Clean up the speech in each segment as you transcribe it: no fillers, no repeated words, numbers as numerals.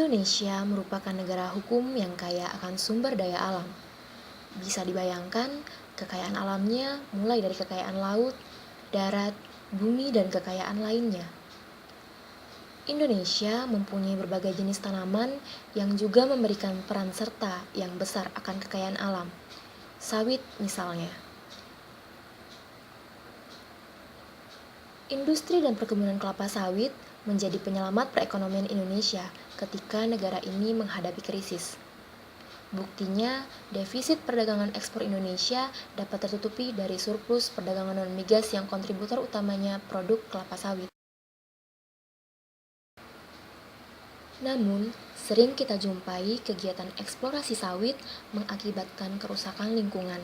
Indonesia merupakan negara hukum yang kaya akan sumber daya alam. Bisa dibayangkan, kekayaan alamnya mulai dari kekayaan laut, darat, bumi, dan kekayaan lainnya. Indonesia mempunyai berbagai jenis tanaman yang juga memberikan peran serta yang besar akan kekayaan alam. Sawit misalnya. Industri dan perkebunan kelapa sawit menjadi penyelamat perekonomian Indonesia ketika negara ini menghadapi krisis. Buktinya, defisit perdagangan ekspor Indonesia dapat tertutupi dari surplus perdagangan non-migas yang kontributor utamanya produk kelapa sawit. Namun, sering kita jumpai kegiatan eksplorasi sawit mengakibatkan kerusakan lingkungan.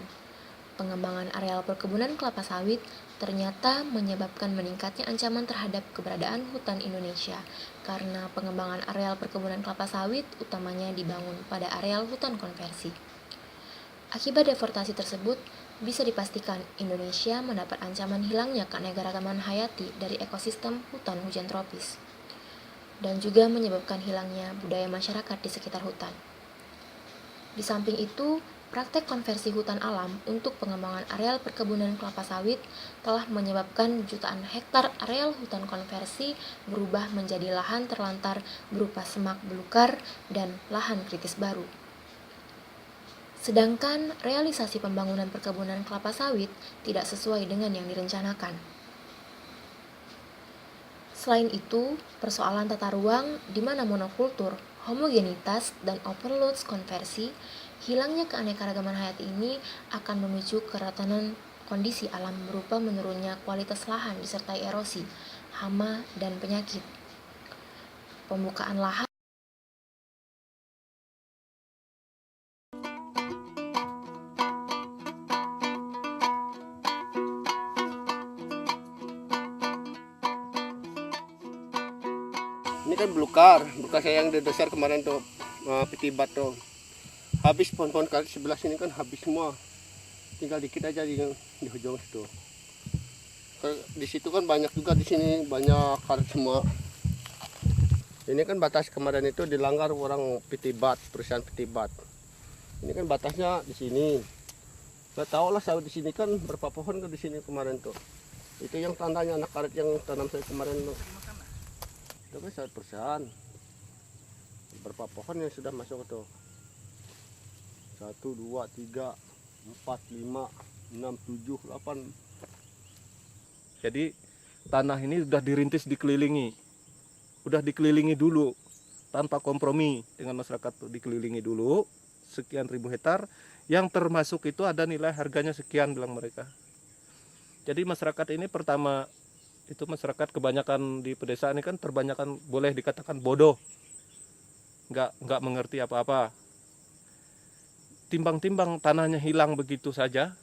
Pengembangan areal perkebunan kelapa sawit ternyata menyebabkan meningkatnya ancaman terhadap keberadaan hutan Indonesia karena pengembangan areal perkebunan kelapa sawit utamanya dibangun pada areal hutan konversi. Akibat deforestasi tersebut, bisa dipastikan Indonesia mendapat ancaman hilangnya keanekaragaman hayati dari ekosistem hutan hujan tropis dan juga menyebabkan hilangnya budaya masyarakat di sekitar hutan. Di samping itu, praktek konversi hutan alam untuk pengembangan areal perkebunan kelapa sawit telah menyebabkan jutaan hektar areal hutan konversi berubah menjadi lahan terlantar berupa semak belukar dan lahan kritis baru. Sedangkan realisasi pembangunan perkebunan kelapa sawit tidak sesuai dengan yang direncanakan. Selain itu, persoalan tata ruang di mana monokultur, homogenitas, dan overload konversi, hilangnya keanekaragaman hayati ini akan memicu keratanan kondisi alam berupa menurunnya kualitas lahan disertai erosi, hama, dan penyakit. Pembukaan lahan Ini kan belukar saya yang didasar kemarin tuh, pitibat tuh. Habis pohon-pohon kali sebelah sini kan habis semua. Tinggal dikit aja di ujung situ. Di situ kan banyak juga, di sini banyak karet semua. Ini kan batas kemarin itu dilanggar orang pitibat, perusahaan pitibat. Ini kan batasnya di sini. Nggak tahu lah sawit di sini kan berapa pohon ke di sini kemarin tuh. Itu yang tandanya anak karet yang tanam saya kemarin tuh. Itu kan sawit perusahaan. Berapa pohon yang sudah masuk tuh? 1, 2, 3, 4, 5, 6, 7, 8. Jadi tanah ini sudah dirintis dikelilingi. Udah dikelilingi dulu tanpa kompromi dengan masyarakat tuh, dikelilingi dulu sekian ribu hektar, yang termasuk itu ada nilai harganya sekian bilang mereka. Jadi masyarakat ini pertama itu masyarakat kebanyakan di pedesaan ini kan terbanyakan boleh dikatakan bodoh, nggak mengerti apa-apa. Timbang-timbang tanahnya hilang begitu saja,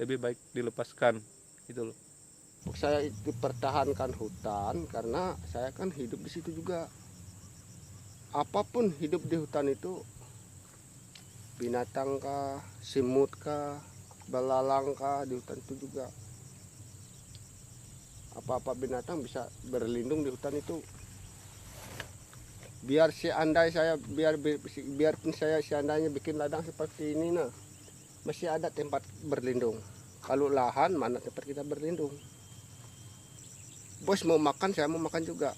lebih baik dilepaskan gitu loh. Saya dipertahankan hutan karena saya kan hidup di situ juga. Apapun hidup di hutan itu, binatang kah, simut kah, belalang kah, di hutan itu juga. Apa-apa binatang bisa berlindung di hutan itu. Biar biarpun saya seandainya bikin ladang seperti ini, nah masih ada tempat berlindung. Kalau lahan, mana tempat kita berlindung? Bos mau makan, saya mau makan juga.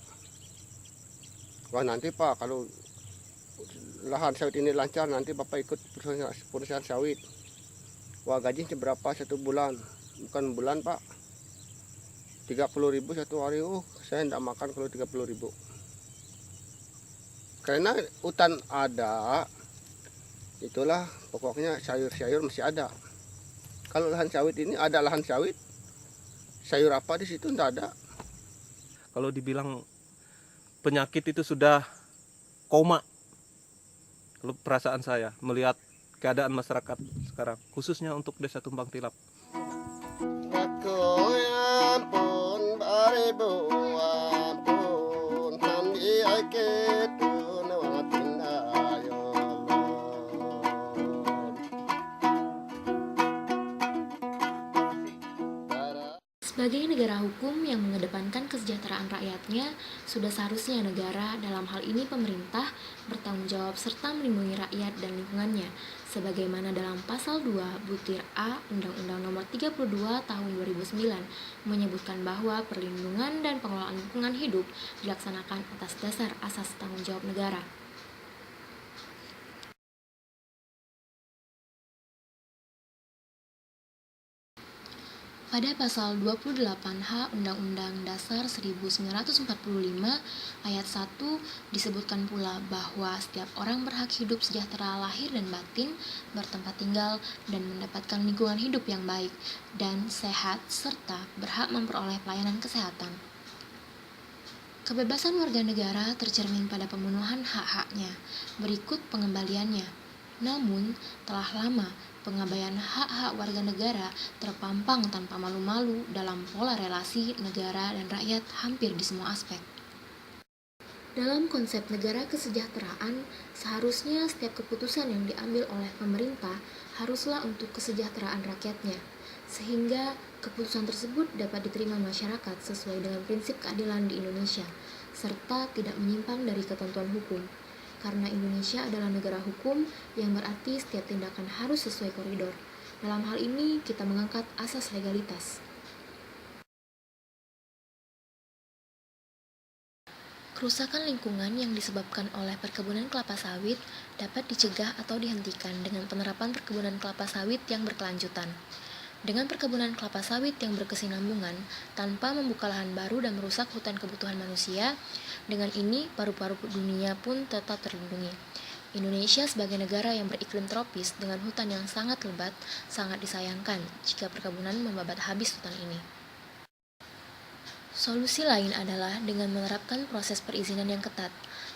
Wah nanti Pak, kalau lahan sawit ini lancar, nanti Bapak ikut perusahaan sawit. Wah gajinya berapa 1 bulan? Bukan bulan Pak, 30.000 satu hari. Saya tidak makan kalau 30.000. Karena hutan ada, itulah pokoknya sayur-sayur masih ada. Kalau lahan sawit ini ada lahan sawit, sayur apa di situ tidak ada. Kalau dibilang penyakit itu sudah koma. Kalau perasaan saya melihat keadaan masyarakat sekarang, khususnya untuk Desa Tumpang Tilap. Aku ampun baribu ampun handi aketu nawatin ayo. Sebagai negara hukum yang mengedepankan kesejahteraan rakyatnya, sudah seharusnya negara, dalam hal ini pemerintah, bertanggung jawab serta melindungi rakyat dan lingkungannya, sebagaimana dalam Pasal 2 Butir A Undang-Undang Nomor 32 Tahun 2009 menyebutkan bahwa perlindungan dan pengelolaan lingkungan hidup dilaksanakan atas dasar asas tanggung jawab negara. Pada pasal 28H Undang-Undang Dasar 1945 ayat 1 disebutkan pula bahwa setiap orang berhak hidup sejahtera lahir dan batin, bertempat tinggal, dan mendapatkan lingkungan hidup yang baik dan sehat, serta berhak memperoleh pelayanan kesehatan. Kebebasan warga negara tercermin pada pemenuhan hak-haknya. Berikut pengembaliannya. Namun, telah lama pengabaian hak-hak warga negara terpampang tanpa malu-malu dalam pola relasi negara dan rakyat hampir di semua aspek. Dalam konsep negara kesejahteraan, seharusnya setiap keputusan yang diambil oleh pemerintah haruslah untuk kesejahteraan rakyatnya, sehingga keputusan tersebut dapat diterima masyarakat sesuai dengan prinsip keadilan di Indonesia, serta tidak menyimpang dari ketentuan hukum. Karena Indonesia adalah negara hukum, yang berarti setiap tindakan harus sesuai koridor. Dalam hal ini, kita mengangkat asas legalitas. Kerusakan lingkungan yang disebabkan oleh perkebunan kelapa sawit dapat dicegah atau dihentikan dengan penerapan perkebunan kelapa sawit yang berkelanjutan. Dengan perkebunan kelapa sawit yang berkesinambungan, tanpa membuka lahan baru dan merusak hutan kebutuhan manusia, dengan ini paru-paru dunia pun tetap terlindungi. Indonesia sebagai negara yang beriklim tropis dengan hutan yang sangat lebat, sangat disayangkan jika perkebunan membabat habis hutan ini. Solusi lain adalah dengan menerapkan proses perizinan yang ketat.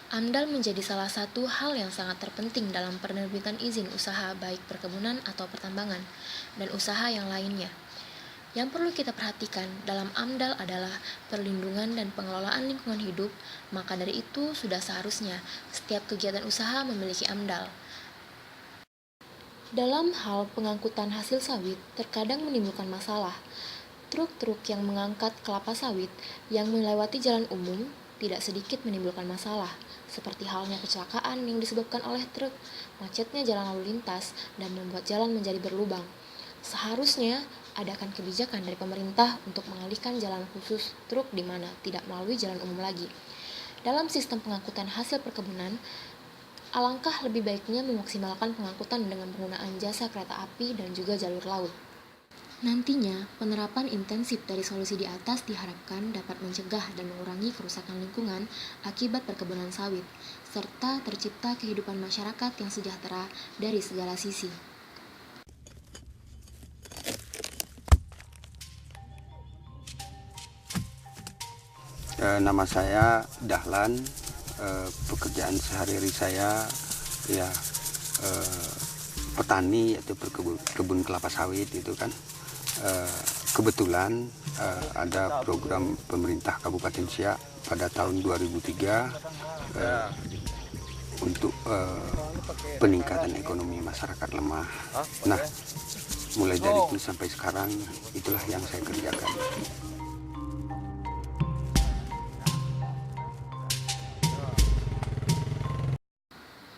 AMDAL menjadi salah satu hal yang sangat terpenting dalam penerbitan izin usaha baik perkebunan atau pertambangan, dan usaha yang lainnya. Yang perlu kita perhatikan dalam AMDAL adalah perlindungan dan pengelolaan lingkungan hidup, maka dari itu sudah seharusnya setiap kegiatan usaha memiliki AMDAL. Dalam hal pengangkutan hasil sawit, terkadang menimbulkan masalah. Truk-truk yang mengangkat kelapa sawit yang melewati jalan umum tidak sedikit menimbulkan masalah, seperti halnya kecelakaan yang disebabkan oleh truk, macetnya jalan lalu lintas, dan membuat jalan menjadi berlubang. Seharusnya adakan kebijakan dari pemerintah untuk mengalihkan jalan khusus truk di mana tidak melalui jalan umum lagi. Dalam sistem pengangkutan hasil perkebunan, alangkah lebih baiknya memaksimalkan pengangkutan dengan penggunaan jasa kereta api dan juga jalur laut. Nantinya, penerapan intensif dari solusi di atas diharapkan dapat mencegah dan mengurangi kerusakan lingkungan akibat perkebunan sawit, serta tercipta kehidupan masyarakat yang sejahtera dari segala sisi. Nama saya Dahlan. Pekerjaan sehari-hari saya ya petani atau kebun kelapa sawit itu kan. Kebetulan ada program pemerintah Kabupaten Siak pada tahun 2003 untuk peningkatan ekonomi masyarakat lemah. Nah, mulai dari itu sampai sekarang itulah yang saya kerjakan.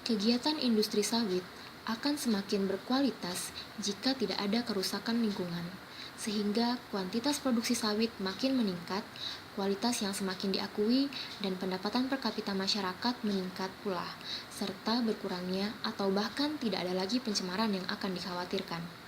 Kegiatan industri sawit akan semakin berkualitas jika tidak ada kerusakan lingkungan, sehingga kuantitas produksi sawit makin meningkat, kualitas yang semakin diakui, dan pendapatan per kapita masyarakat meningkat pula, serta berkurangnya atau bahkan tidak ada lagi pencemaran yang akan dikhawatirkan.